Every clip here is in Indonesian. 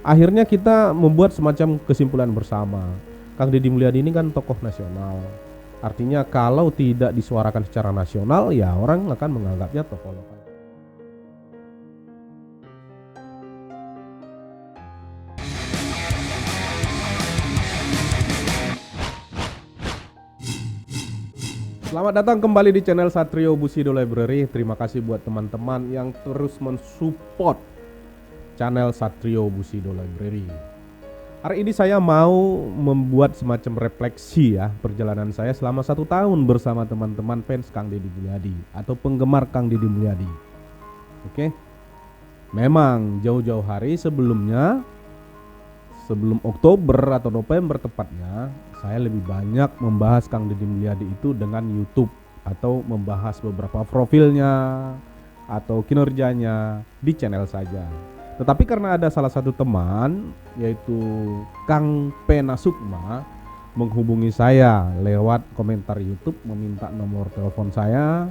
Akhirnya kita membuat semacam kesimpulan bersama. Kang Deddy Mulyadi ini kan tokoh nasional. Artinya kalau tidak disuarakan secara nasional, ya orang akan menganggapnya tokoh lokal. Selamat datang kembali di channel Satrio Bushido Library. Terima kasih buat teman-teman yang terus mensupport channel Satrio Bushido Library. Hari ini saya mau membuat semacam refleksi ya perjalanan saya selama 1 tahun bersama teman-teman fans Kang Deddy Mulyadi atau penggemar Kang Deddy Mulyadi. Oke. Memang jauh-jauh hari sebelumnya, sebelum Oktober atau November tepatnya, saya lebih banyak membahas Kang Deddy Mulyadi itu dengan YouTube atau membahas beberapa profilnya atau kinerjanya di channel saja. Tetapi karena ada salah satu teman yaitu Kang Pena Sukma menghubungi saya lewat komentar YouTube meminta nomor telepon saya,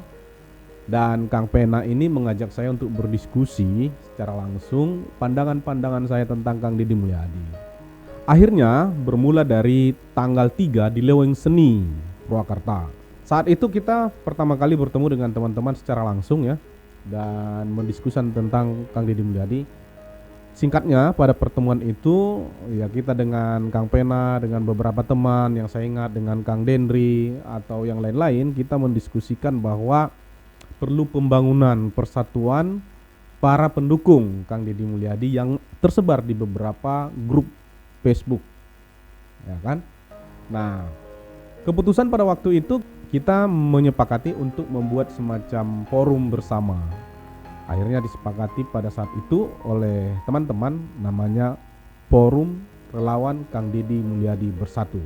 dan Kang Pena ini mengajak saya untuk berdiskusi secara langsung pandangan-pandangan saya tentang Kang Deddy Mulyadi. Akhirnya bermula dari tanggal 3 di Leweng Seni, Purwakarta. Saat itu kita pertama kali bertemu dengan teman-teman secara langsung ya, dan mendiskusikan tentang Kang Deddy Mulyadi. Singkatnya pada pertemuan itu ya kita dengan Kang Pena, dengan beberapa teman yang saya ingat, dengan Kang Dendri atau yang lain-lain, kita mendiskusikan bahwa perlu pembangunan persatuan para pendukung Kang Deddy Mulyadi yang tersebar di beberapa grup Facebook, ya kan? Nah, keputusan pada waktu itu kita menyepakati untuk membuat semacam forum bersama. Akhirnya disepakati pada saat itu oleh teman-teman, namanya Forum Relawan Kang Deddy Mulyadi Bersatu,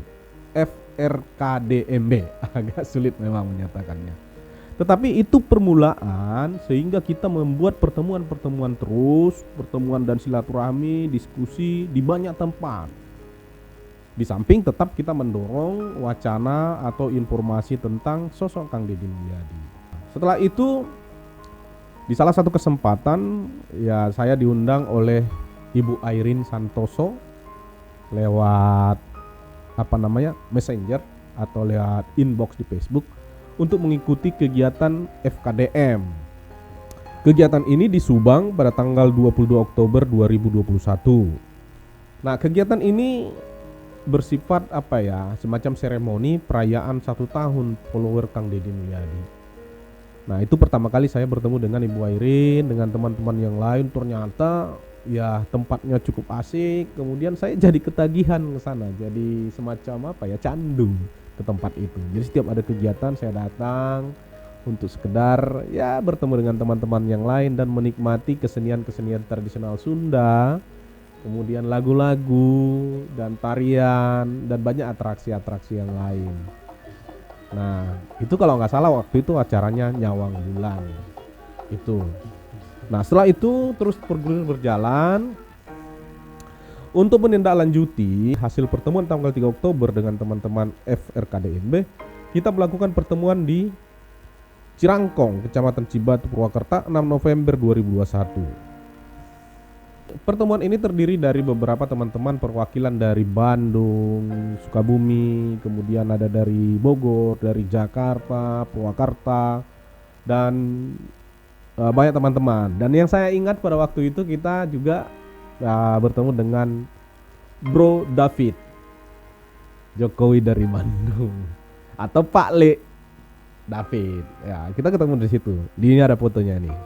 FRKDMB. Agak sulit memang menyatakannya. Tetapi itu permulaan sehingga kita membuat pertemuan-pertemuan terus, pertemuan dan silaturahmi, diskusi di banyak tempat. Di samping tetap kita mendorong wacana atau informasi tentang sosok Kang Deddy Mulyadi. Setelah itu di salah satu kesempatan ya saya diundang oleh Ibu Airin Santoso lewat Messenger atau lewat inbox di Facebook untuk mengikuti kegiatan FKDM. Kegiatan ini di Subang pada tanggal 22 Oktober 2021. Nah, kegiatan ini bersifat semacam seremoni perayaan 1 tahun follower Kang Deddy Mulyadi. Nah, itu pertama kali saya bertemu dengan Ibu Airin, dengan teman-teman yang lain. Ternyata ya tempatnya cukup asik. Kemudian saya jadi ketagihan ke sana, jadi semacam candu ke tempat itu. Jadi setiap ada kegiatan saya datang untuk sekedar ya bertemu dengan teman-teman yang lain dan menikmati kesenian-kesenian tradisional Sunda, kemudian lagu-lagu dan tarian dan banyak atraksi-atraksi yang lain. Nah, itu kalau nggak salah waktu itu acaranya Nyawang Bulan itu. Nah, setelah itu terus berjalan. Untuk menindaklanjuti hasil pertemuan tanggal 3 Oktober dengan teman-teman FRKDMB, kita melakukan pertemuan di Cirangkong, Kecamatan Cibatu, Purwakarta, 6 November 2021. Pertemuan ini terdiri dari beberapa teman-teman perwakilan dari Bandung, Sukabumi, kemudian ada dari Bogor, dari Jakarta, Purwakarta, dan banyak teman-teman. Dan yang saya ingat pada waktu itu kita juga bertemu dengan Bro David Jokowi dari Bandung atau Pak Le David. Ya, kita ketemu di situ. Di ini ada fotonya nih.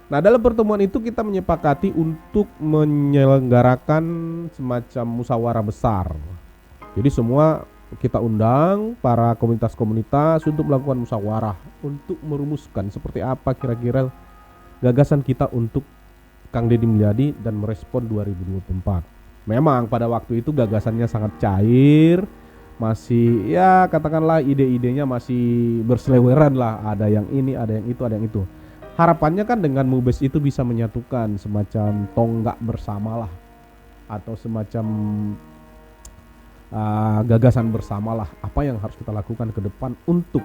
Nah, dalam pertemuan itu kita menyepakati untuk menyelenggarakan semacam musyawarah besar. Jadi semua kita undang para komunitas-komunitas untuk melakukan musyawarah untuk merumuskan seperti apa kira-kira gagasan kita untuk Kang Deddy Mulyadi dan merespon 2024. Memang pada waktu itu gagasannya sangat cair, masih ya katakanlah ide-idenya masih berseliweran lah, ada yang ini, ada yang itu, ada yang itu. Harapannya kan dengan MUBES itu bisa menyatukan semacam tonggak bersama lah, atau semacam gagasan bersama lah, apa yang harus kita lakukan ke depan untuk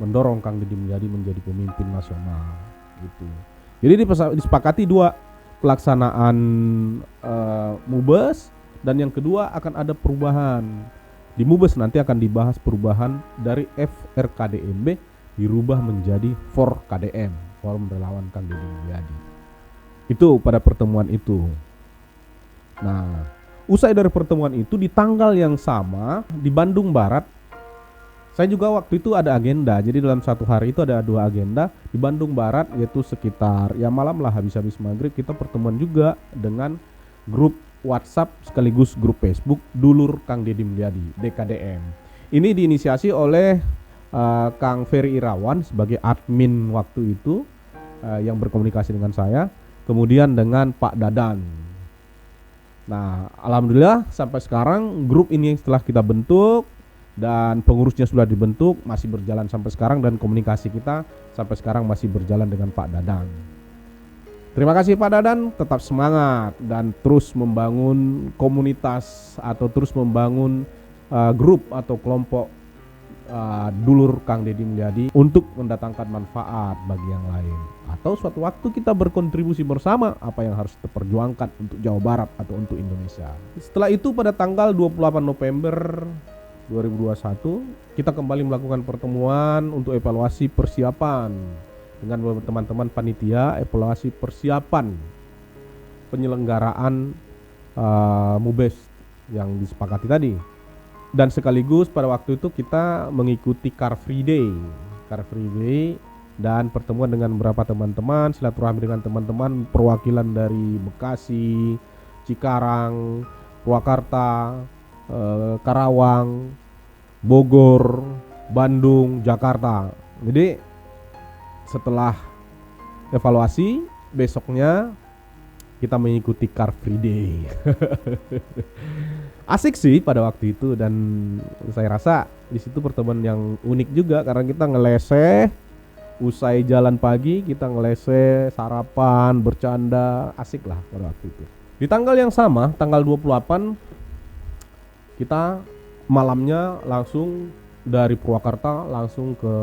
mendorong Kang Deddy Mulyadi menjadi pemimpin nasional gitu. Jadi disepakati pelaksanaan MUBES, dan yang kedua akan ada perubahan. Di MUBES nanti akan dibahas perubahan dari FRKDMB dirubah menjadi FOR-KDM, Forum Relawan Kang Deddy Mulyadi. Itu pada pertemuan itu. Nah, usai dari pertemuan itu di tanggal yang sama di Bandung Barat, saya juga waktu itu ada agenda. Jadi dalam satu hari itu ada 2 agenda di Bandung Barat, yaitu sekitar ya malam lah, habis maghrib kita pertemuan juga dengan grup WhatsApp sekaligus grup Facebook Dulur Kang Deddy Mulyadi DKDM. Ini diinisiasi oleh Kang Ferry Irawan sebagai admin waktu itu yang berkomunikasi dengan saya, kemudian dengan Pak Dadan. Nah, alhamdulillah sampai sekarang grup ini setelah kita bentuk dan pengurusnya sudah dibentuk, masih berjalan sampai sekarang, dan komunikasi kita sampai sekarang masih berjalan dengan Pak Dadan. Terima kasih Pak Dadan, tetap semangat dan terus membangun komunitas atau terus membangun grup atau kelompok Dulur Kang Deddy Mulyadi untuk mendatangkan manfaat bagi yang lain, atau suatu waktu kita berkontribusi bersama apa yang harus kita perjuangkan untuk Jawa Barat atau untuk Indonesia. Setelah itu pada tanggal 28 November 2021 kita kembali melakukan pertemuan untuk evaluasi persiapan dengan beberapa teman-teman panitia, evaluasi persiapan penyelenggaraan MUBES yang disepakati tadi. Dan sekaligus pada waktu itu kita mengikuti Car Free Day dan pertemuan dengan beberapa teman-teman, silaturahmi dengan teman-teman perwakilan dari Bekasi, Cikarang, Purwakarta, Karawang, Bogor, Bandung, Jakarta. Jadi setelah evaluasi, besoknya kita mengikuti Car Free Day. Asik sih pada waktu itu, dan saya rasa di situ pertemuan yang unik juga karena kita ngeleseh, usai jalan pagi kita ngeleseh, sarapan, bercanda, asik lah pada waktu itu. Di tanggal yang sama, tanggal 28, kita malamnya langsung dari Purwakarta langsung ke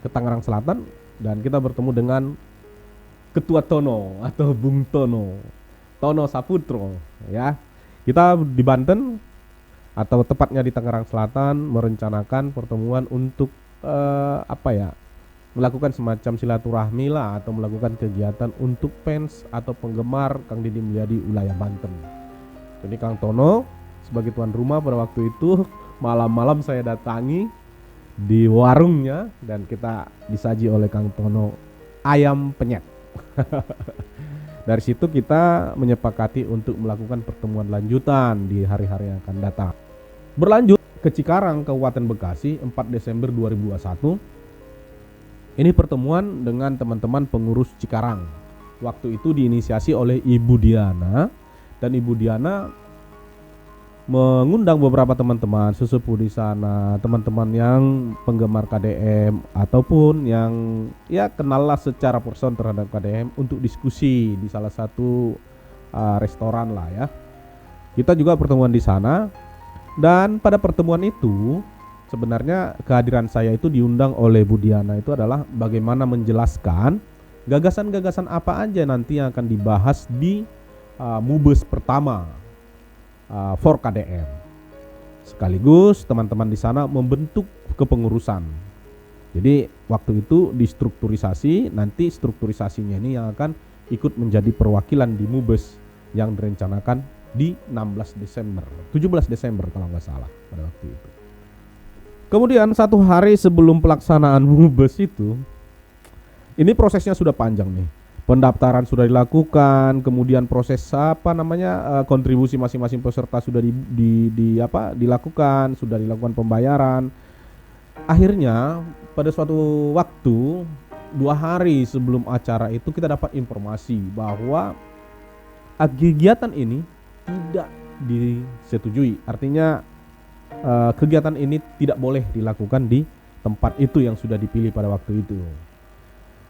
ke Tangerang Selatan, dan kita bertemu dengan Ketua Tono atau Bung Tono Saputro ya. Kita di Banten atau tepatnya di Tangerang Selatan merencanakan pertemuan untuk melakukan semacam silaturahmi lah, atau melakukan kegiatan untuk fans atau penggemar Kang Deddy Mulyadi wilayah Banten. Jadi Kang Tono sebagai tuan rumah pada waktu itu, malam-malam saya datangi di warungnya dan kita disaji oleh Kang Tono ayam penyet. Dari situ kita menyepakati untuk melakukan pertemuan lanjutan di hari-hari yang akan datang. Berlanjut ke Cikarang, Kabupaten Bekasi, 4 Desember 2021. Ini pertemuan dengan teman-teman pengurus Cikarang. Waktu itu diinisiasi oleh Ibu Diana, dan Ibu Diana mengundang beberapa teman-teman sesepuh di sana, teman-teman yang penggemar KDM ataupun yang ya kenal lah secara person terhadap KDM untuk diskusi di salah satu restoran lah ya. Kita juga pertemuan di sana, dan pada pertemuan itu sebenarnya kehadiran saya itu diundang oleh Bu Diana itu adalah bagaimana menjelaskan gagasan-gagasan apa aja nanti yang akan dibahas di MUBES pertama for KDM. Sekaligus teman-teman di sana membentuk kepengurusan. Jadi waktu itu distrukturisasi, nanti strukturisasinya ini yang akan ikut menjadi perwakilan di MUBES yang direncanakan di 17 Desember kalau nggak salah pada waktu itu. Kemudian 1 hari sebelum pelaksanaan MUBES itu, ini prosesnya sudah panjang nih. Pendaftaran sudah dilakukan, kemudian proses kontribusi masing-masing peserta sudah dilakukan, sudah dilakukan pembayaran. Akhirnya pada suatu waktu 2 hari sebelum acara itu kita dapat informasi bahwa kegiatan ini tidak disetujui. Artinya kegiatan ini tidak boleh dilakukan di tempat itu yang sudah dipilih pada waktu itu.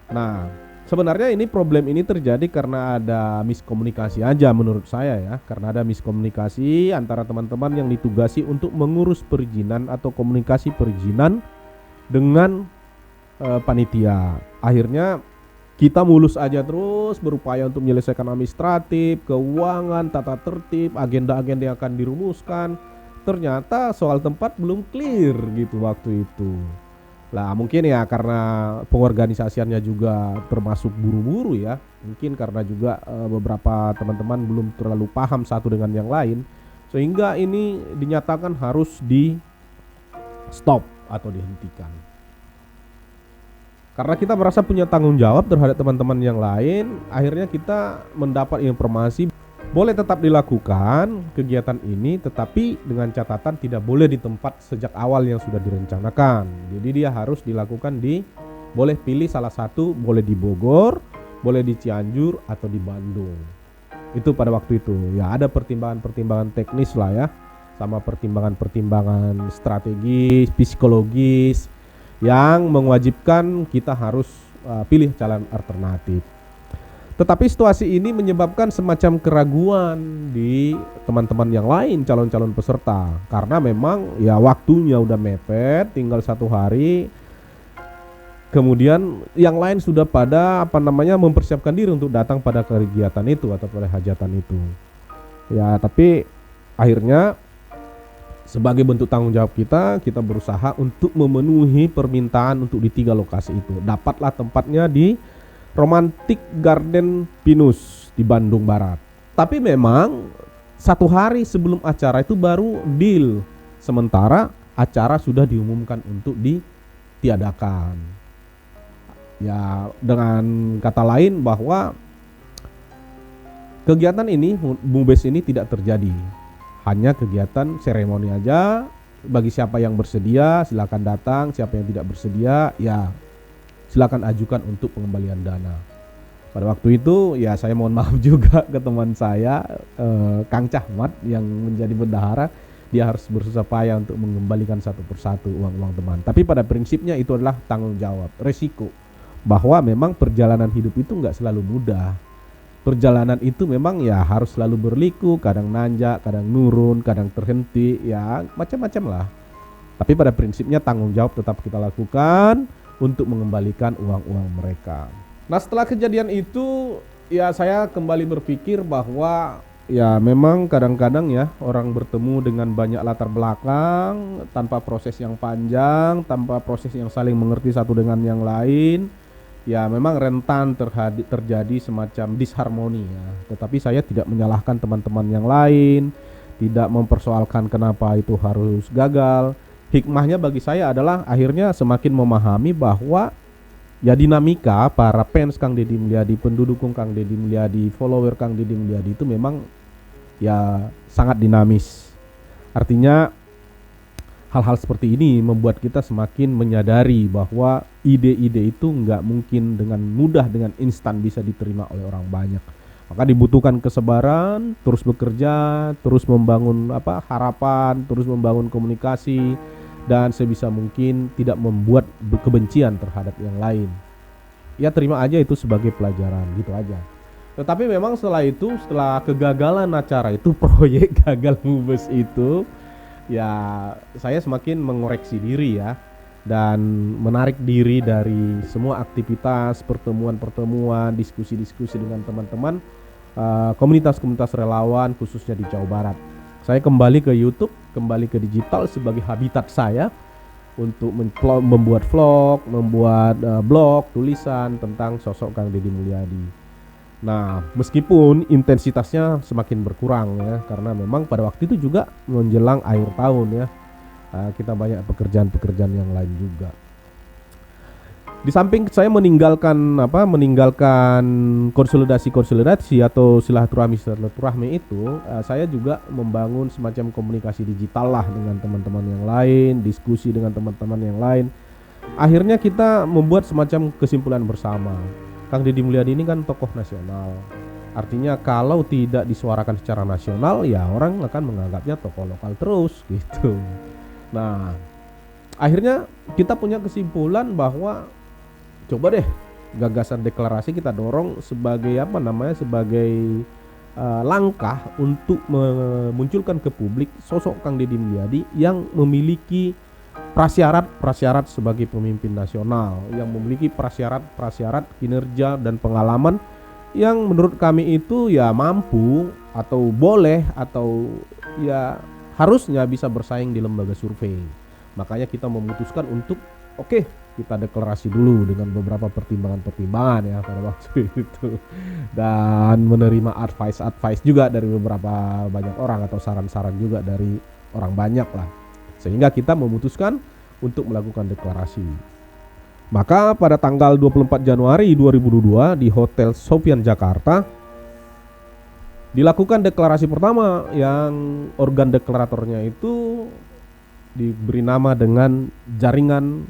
Nah, sebenarnya ini problem ini terjadi karena ada miskomunikasi aja menurut saya ya. Karena ada miskomunikasi antara teman-teman yang ditugasi untuk mengurus perizinan atau komunikasi perizinan dengan panitia. Akhirnya Kita mulus aja terus berupaya untuk menyelesaikan administratif, keuangan, tata tertib, agenda-agenda yang akan dirumuskan. Ternyata soal tempat belum clear gitu waktu itu. Lah mungkin ya karena pengorganisasiannya juga termasuk buru-buru ya. Mungkin karena juga beberapa teman-teman belum terlalu paham satu dengan yang lain, sehingga ini dinyatakan harus di stop atau dihentikan. Karena kita merasa punya tanggung jawab terhadap teman-teman yang lain, akhirnya kita mendapat informasi boleh tetap dilakukan kegiatan ini, tetapi dengan catatan tidak boleh di tempat sejak awal yang sudah direncanakan. Jadi dia harus dilakukan boleh pilih salah satu, boleh di Bogor, boleh di Cianjur atau di Bandung. Itu pada waktu itu. Ya ada pertimbangan-pertimbangan teknis lah ya, sama pertimbangan-pertimbangan strategis, psikologis yang mewajibkan kita harus pilih jalan alternatif. Tetapi situasi ini menyebabkan semacam keraguan di teman-teman yang lain, calon-calon peserta, karena memang ya waktunya udah mepet, tinggal 1 hari. Kemudian yang lain sudah pada mempersiapkan diri untuk datang pada kegiatan itu atau pada hajatan itu. Ya, tapi akhirnya sebagai bentuk tanggung jawab kita berusaha untuk memenuhi permintaan untuk di 3 lokasi itu. Dapatlah tempatnya di Romantic Garden Pinus di Bandung Barat. Tapi memang 1 hari sebelum acara itu baru deal. Sementara acara sudah diumumkan untuk ditiadakan. Ya, dengan kata lain bahwa kegiatan ini, MUBES ini tidak terjadi. Hanya kegiatan seremoni aja. Bagi siapa yang bersedia silakan datang, siapa yang tidak bersedia ya silakan ajukan untuk pengembalian dana. Pada waktu itu ya saya mohon maaf juga ke teman saya Kang Cahmat yang menjadi bendahara. Dia harus bersusah payah untuk mengembalikan satu persatu uang-uang teman. Tapi pada prinsipnya itu adalah tanggung jawab, resiko, bahwa memang perjalanan hidup itu nggak selalu mudah. Perjalanan itu memang ya harus selalu berliku, kadang nanjak, kadang nurun, kadang terhenti, ya macam-macam lah. Tapi pada prinsipnya tanggung jawab tetap kita lakukan untuk mengembalikan uang-uang mereka. Nah, setelah kejadian itu ya saya kembali berpikir bahwa ya memang kadang-kadang ya orang bertemu dengan banyak latar belakang tanpa proses yang panjang, tanpa proses yang saling mengerti satu dengan yang lain. Ya memang rentan terjadi semacam disharmoni ya. Tetapi saya tidak menyalahkan teman-teman yang lain, tidak mempersoalkan kenapa itu harus gagal. Hikmahnya bagi saya adalah akhirnya semakin memahami bahwa ya dinamika para fans Kang Deddy Mulyadi, pendukung Kang Deddy Mulyadi, follower Kang Deddy Mulyadi itu memang ya sangat dinamis. Artinya hal-hal seperti ini membuat kita semakin menyadari bahwa ide-ide itu nggak mungkin dengan mudah, dengan instan bisa diterima oleh orang banyak. Maka dibutuhkan kesabaran, terus bekerja, terus membangun harapan, terus membangun komunikasi, dan sebisa mungkin tidak membuat kebencian terhadap yang lain. Ya terima aja itu sebagai pelajaran, gitu aja. Tetapi memang setelah kegagalan acara itu, proyek gagal MUBES itu, ya saya semakin mengoreksi diri ya, dan menarik diri dari semua aktivitas, pertemuan-pertemuan, diskusi-diskusi dengan teman-teman komunitas-komunitas relawan khususnya di Jawa Barat. Saya kembali ke YouTube, kembali ke digital sebagai habitat saya untuk membuat vlog, membuat blog, tulisan tentang sosok Kang Deddy Mulyadi. Nah, meskipun intensitasnya semakin berkurang ya, karena memang pada waktu itu juga menjelang akhir tahun ya, kita banyak pekerjaan-pekerjaan yang lain juga. Di samping saya meninggalkan konsolidasi atau silaturahmi itu, saya juga membangun semacam komunikasi digital lah dengan teman-teman yang lain, diskusi dengan teman-teman yang lain. Akhirnya kita membuat semacam kesimpulan bersama. Kang Deddy Mulyadi ini kan tokoh nasional. Artinya kalau tidak disuarakan secara nasional ya orang akan menganggapnya tokoh lokal terus gitu. Nah, akhirnya kita punya kesimpulan bahwa coba deh gagasan deklarasi kita dorong sebagai langkah untuk memunculkan ke publik sosok Kang Deddy Mulyadi yang memiliki prasyarat sebagai pemimpin nasional yang memiliki prasyarat kinerja dan pengalaman yang menurut kami itu ya mampu atau boleh atau ya harusnya bisa bersaing di lembaga survei. Makanya kita memutuskan untuk kita deklarasi dulu dengan beberapa pertimbangan ya pada waktu itu, dan menerima advice juga dari beberapa banyak orang atau saran-saran juga dari orang banyak lah, sehingga kita memutuskan untuk melakukan deklarasi. Maka pada tanggal 24 Januari 2022 di Hotel Sofian Jakarta dilakukan deklarasi pertama yang organ deklaratornya itu diberi nama dengan Jaringan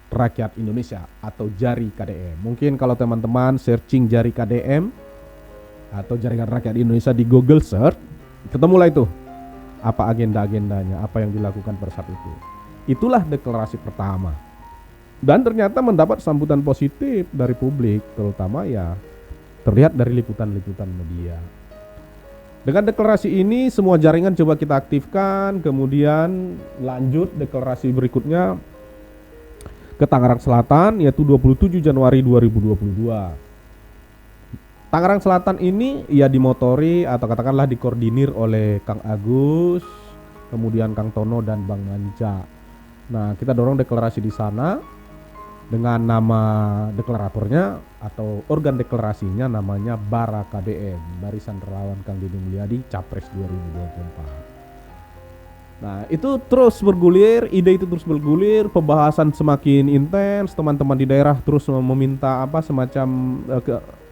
Rakyat Indonesia atau JARI KDM. Mungkin kalau teman-teman searching JARI KDM atau Jaringan Rakyat Indonesia di Google search, ketemulah itu apa agenda-agendanya, apa yang dilakukan pada saat itu. Itulah deklarasi pertama. Dan ternyata mendapat sambutan positif dari publik, terutama ya terlihat dari liputan-liputan media. Dengan deklarasi ini semua jaringan coba kita aktifkan, kemudian lanjut deklarasi berikutnya ke Tangerang Selatan yaitu 27 Januari 2022. Tangerang Selatan ini ya dimotori atau katakanlah dikoordinir oleh Kang Agus, kemudian Kang Tono dan Bang Manca. Nah, kita dorong deklarasi di sana dengan nama deklaratornya atau organ deklarasinya namanya BARA KDM, Barisan Relawan Kang Deddy Mulyadi Capres 2024. Nah, itu terus bergulir, ide itu terus bergulir, pembahasan semakin intens, teman-teman di daerah terus meminta semacam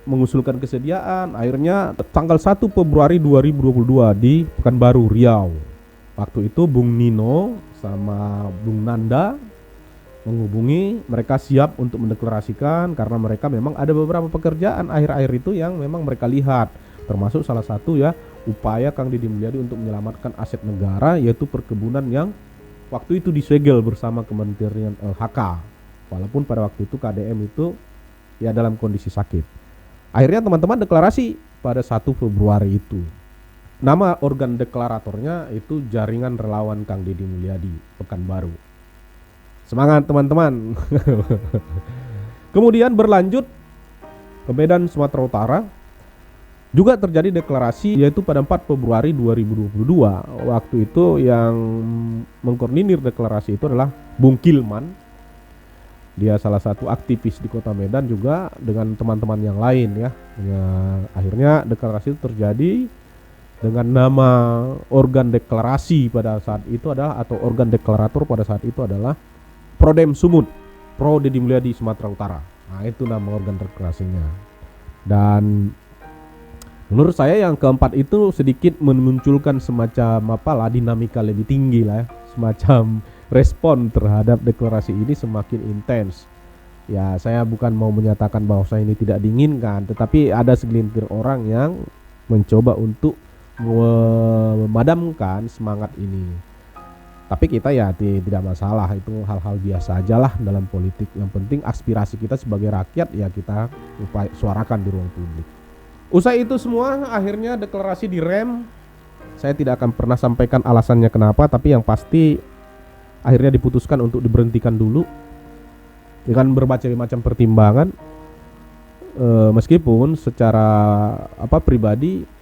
mengusulkan kesediaan. Akhirnya tanggal 1 Februari 2022 di Pekanbaru, Riau. Waktu itu Bung Nino sama Bung Nanda menghubungi, mereka siap untuk mendeklarasikan karena mereka memang ada beberapa pekerjaan akhir-akhir itu yang memang mereka lihat, termasuk salah satu ya upaya Kang Deddy Mulyadi untuk menyelamatkan aset negara yaitu perkebunan yang waktu itu disegel bersama Kementerian LHK, walaupun pada waktu itu KDM itu ya dalam kondisi sakit. Akhirnya teman-teman deklarasi pada 1 Februari itu. Nama organ deklaratornya itu Jaringan Relawan Kang Deddy Mulyadi Pekanbaru. Semangat teman-teman. Kemudian berlanjut ke Medan, Sumatera Utara. Juga terjadi deklarasi yaitu pada 4 Februari 2022. Waktu itu yang mengkoordinir deklarasi itu adalah Bung Kilman. Dia salah satu aktivis di Kota Medan juga dengan teman-teman yang lain ya. Akhirnya deklarasi itu terjadi dengan nama organ deklarasi pada saat itu adalah atau organ deklarator pada saat itu adalah Prodem Sumut, Pro Deddy Mulyadi Sumatera Utara. Nah, itu nama organ deklarasinya. Dan menurut saya yang keempat itu sedikit memunculkan semacam dinamika lebih tinggi lah ya. Semacam respon terhadap deklarasi ini semakin intens. Ya, saya bukan mau menyatakan bahwa saya ini tidak diinginkan, tetapi ada segelintir orang yang mencoba untuk memadamkan semangat ini. Tapi kita ya tidak masalah, itu hal-hal biasa aja lah dalam politik. Yang penting aspirasi kita sebagai rakyat ya kita suarakan di ruang publik. Usai itu semua akhirnya deklarasi direm. Saya tidak akan pernah sampaikan alasannya kenapa, tapi yang pasti akhirnya diputuskan untuk diberhentikan dulu dengan berbagai macam pertimbangan. Meskipun secara pribadi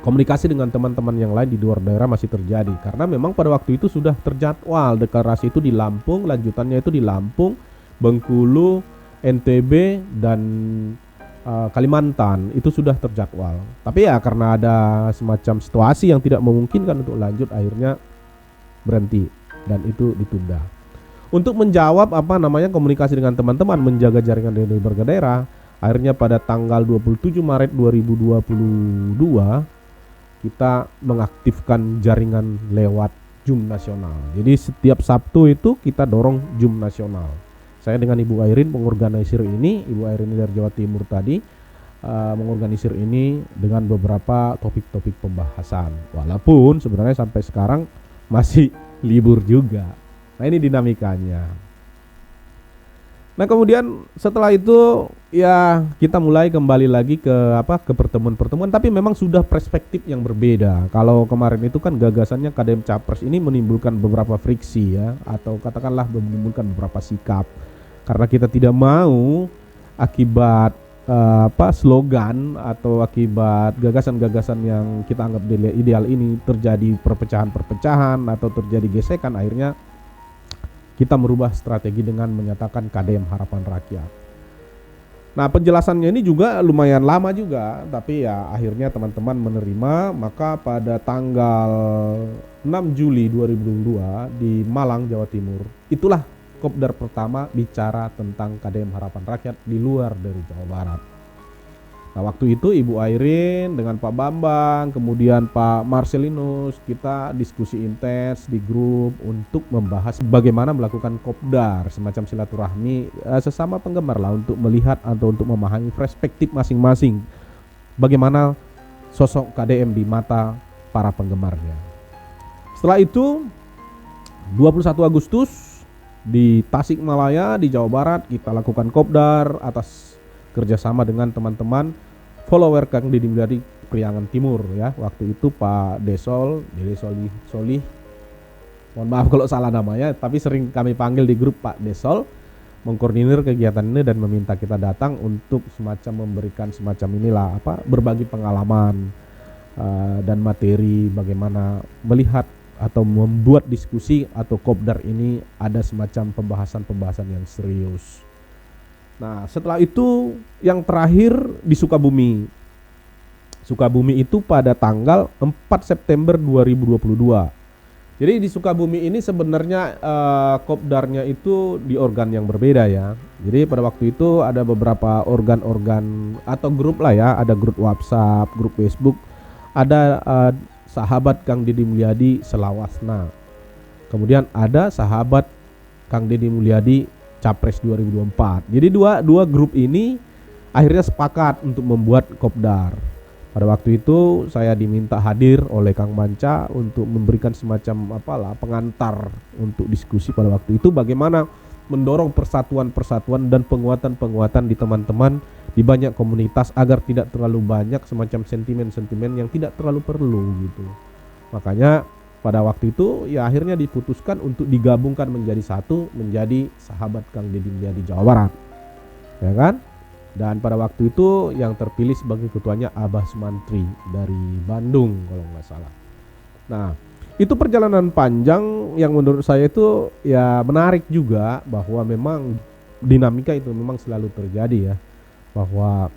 komunikasi dengan teman-teman yang lain di luar daerah masih terjadi, karena memang pada waktu itu sudah terjadwal deklarasi itu di Lampung, lanjutannya itu di Lampung, Bengkulu, NTB dan Kalimantan, itu sudah terjadwal. Tapi ya karena ada semacam situasi yang tidak memungkinkan untuk lanjut, akhirnya berhenti dan itu ditunda. Untuk menjawab komunikasi dengan teman-teman menjaga jaringan di berbagai daerah, akhirnya pada tanggal 27 Maret 2022 kita mengaktifkan jaringan lewat Zoom nasional. Jadi setiap Sabtu itu kita dorong Zoom nasional. Saya dengan Ibu Airin mengorganisir ini, Ibu Airin dari Jawa Timur tadi mengorganisir ini dengan beberapa topik-topik pembahasan. Walaupun sebenarnya sampai sekarang masih libur juga. Nah, ini dinamikanya. Nah kemudian setelah itu ya kita mulai kembali lagi ke pertemuan-pertemuan, tapi memang sudah perspektif yang berbeda. Kalau kemarin itu kan gagasannya KDM Capres ini menimbulkan beberapa friksi ya, atau katakanlah menimbulkan beberapa sikap, karena kita tidak mau akibat slogan atau akibat gagasan-gagasan yang kita anggap ideal ini terjadi perpecahan-perpecahan atau terjadi gesekan. Akhirnya kita merubah strategi dengan menyatakan KDM Harapan Rakyat. Nah penjelasannya ini juga lumayan lama juga, tapi ya akhirnya teman-teman menerima. Maka pada tanggal 6 Juli 2022 di Malang, Jawa Timur, itulah kopdar pertama bicara tentang KDM Harapan Rakyat di luar dari Jawa Barat. Nah waktu itu Ibu Airin dengan Pak Bambang, kemudian Pak Marcelinus, kita diskusi intens di grup untuk membahas bagaimana melakukan kopdar, semacam silaturahmi sesama penggemar lah, untuk melihat atau untuk memahami perspektif masing-masing bagaimana sosok KDM di mata para penggemarnya. Setelah itu 21 Agustus di Tasikmalaya di Jawa Barat kita lakukan kopdar atas kerjasama dengan teman-teman follower Kang Deddy Mulyadi Priangan Timur ya. Waktu itu Pak Desol, Dede Solih, mohon maaf kalau salah namanya, tapi sering kami panggil di grup Pak Desol, mengkoordinir kegiatan ini dan meminta kita datang untuk semacam memberikan semacam inilah berbagi pengalaman dan materi bagaimana melihat atau membuat diskusi atau kopdar ini ada semacam pembahasan-pembahasan yang serius. Nah setelah itu yang terakhir di Sukabumi. Sukabumi itu pada tanggal 4 September 2022. Jadi di Sukabumi ini sebenarnya kopdarnya itu di organ yang berbeda ya. Jadi pada waktu itu ada beberapa organ-organ atau grup lah ya. Ada grup WhatsApp, grup Facebook. Ada sahabat Kang Deddy Mulyadi Selawasna. Kemudian ada sahabat Kang Deddy Mulyadi Capres 2024. Jadi dua grup ini akhirnya sepakat untuk membuat kopdar. Pada waktu itu saya diminta hadir oleh Kang Manca untuk memberikan semacam pengantar untuk diskusi pada waktu itu bagaimana mendorong persatuan-persatuan dan penguatan-penguatan di teman-teman di banyak komunitas agar tidak terlalu banyak semacam sentimen-sentimen yang tidak terlalu perlu gitu. Makanya pada waktu itu ya akhirnya diputuskan untuk digabungkan menjadi satu, menjadi sahabat Kang Deddy Mulyadi Jawa Barat, ya kan? Dan pada waktu itu yang terpilih sebagai ketuanya Abah Sumantri dari Bandung kalau nggak salah. Nah itu perjalanan panjang yang menurut saya itu ya menarik juga, bahwa memang dinamika itu memang selalu terjadi ya, bahwa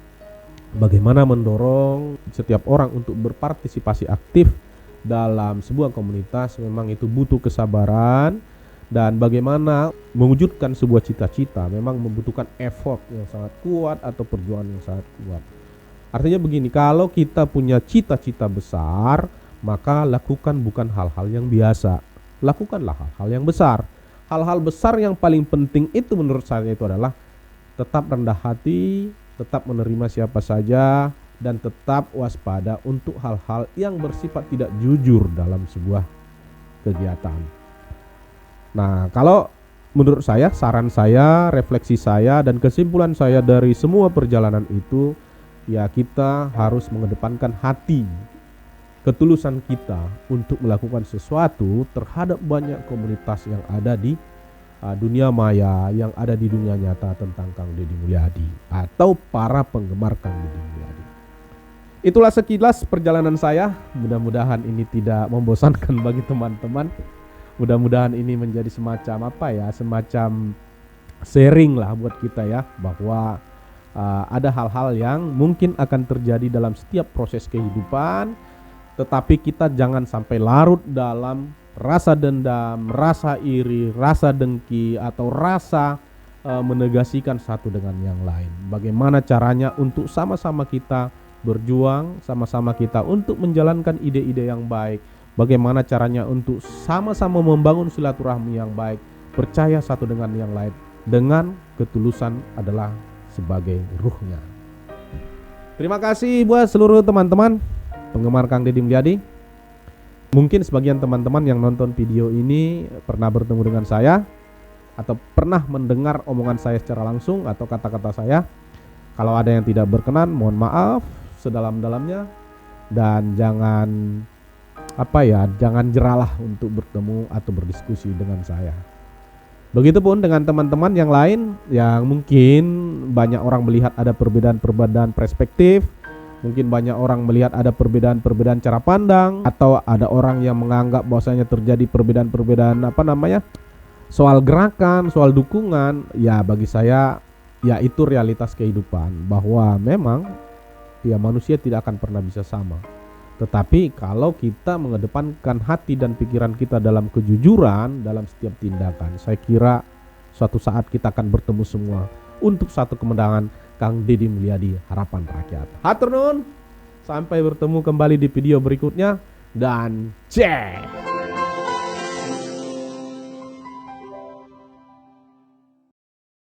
bagaimana mendorong setiap orang untuk berpartisipasi aktif dalam sebuah komunitas memang itu butuh kesabaran, dan bagaimana mewujudkan sebuah cita-cita memang membutuhkan effort yang sangat kuat atau perjuangan yang sangat kuat. Artinya begini, kalau kita punya cita-cita besar, maka lakukan bukan hal-hal yang biasa, lakukanlah hal-hal yang besar. Hal-hal besar yang paling penting itu menurut saya itu adalah tetap rendah hati, tetap menerima siapa saja, dan tetap waspada untuk hal-hal yang bersifat tidak jujur dalam sebuah kegiatan. Nah kalau menurut saya, saran saya, refleksi saya, dan kesimpulan saya dari semua perjalanan itu, ya kita harus mengedepankan hati, ketulusan kita untuk melakukan sesuatu terhadap banyak komunitas yang ada di dunia maya, yang ada di dunia nyata tentang Kang Deddy Mulyadi atau para penggemar Kang Deddy Mulyadi. Itulah sekilas perjalanan saya. Mudah-mudahan ini tidak membosankan bagi teman-teman. Mudah-mudahan ini menjadi semacam semacam sharing lah buat kita ya, bahwa ada hal-hal yang mungkin akan terjadi dalam setiap proses kehidupan, tetapi kita jangan sampai larut dalam rasa dendam, rasa iri, rasa dengki, atau rasa menegasikan satu dengan yang lain. Bagaimana caranya untuk sama-sama kita berjuang, sama-sama kita untuk menjalankan ide-ide yang baik. Bagaimana caranya untuk sama-sama membangun silaturahmi yang baik, percaya satu dengan yang lain, dengan ketulusan adalah sebagai ruhnya. Terima kasih buat seluruh teman-teman penggemar Kang Deddy Mulyadi. Mungkin sebagian teman-teman yang nonton video ini pernah bertemu dengan saya. atau pernah mendengar omongan saya secara langsung atau kata-kata saya. Kalau ada yang tidak berkenan, mohon maaf sedalam-dalamnya, dan jangan jangan jeralah untuk bertemu atau berdiskusi dengan saya. Begitupun dengan teman-teman yang lain yang mungkin banyak orang melihat ada perbedaan-perbedaan perspektif, mungkin banyak orang melihat ada perbedaan-perbedaan cara pandang, atau ada orang yang menganggap bahwasanya terjadi perbedaan-perbedaan soal gerakan, soal dukungan. Ya bagi saya ya itu realitas kehidupan, bahwa memang ya manusia tidak akan pernah bisa sama. Tetapi kalau kita mengedepankan hati dan pikiran kita dalam kejujuran dalam setiap tindakan, saya kira suatu saat kita akan bertemu semua untuk satu kemenangan Kang Deddy Mulyadi, harapan rakyat. Hatur nuhun, sampai bertemu kembali di video berikutnya, dan cek.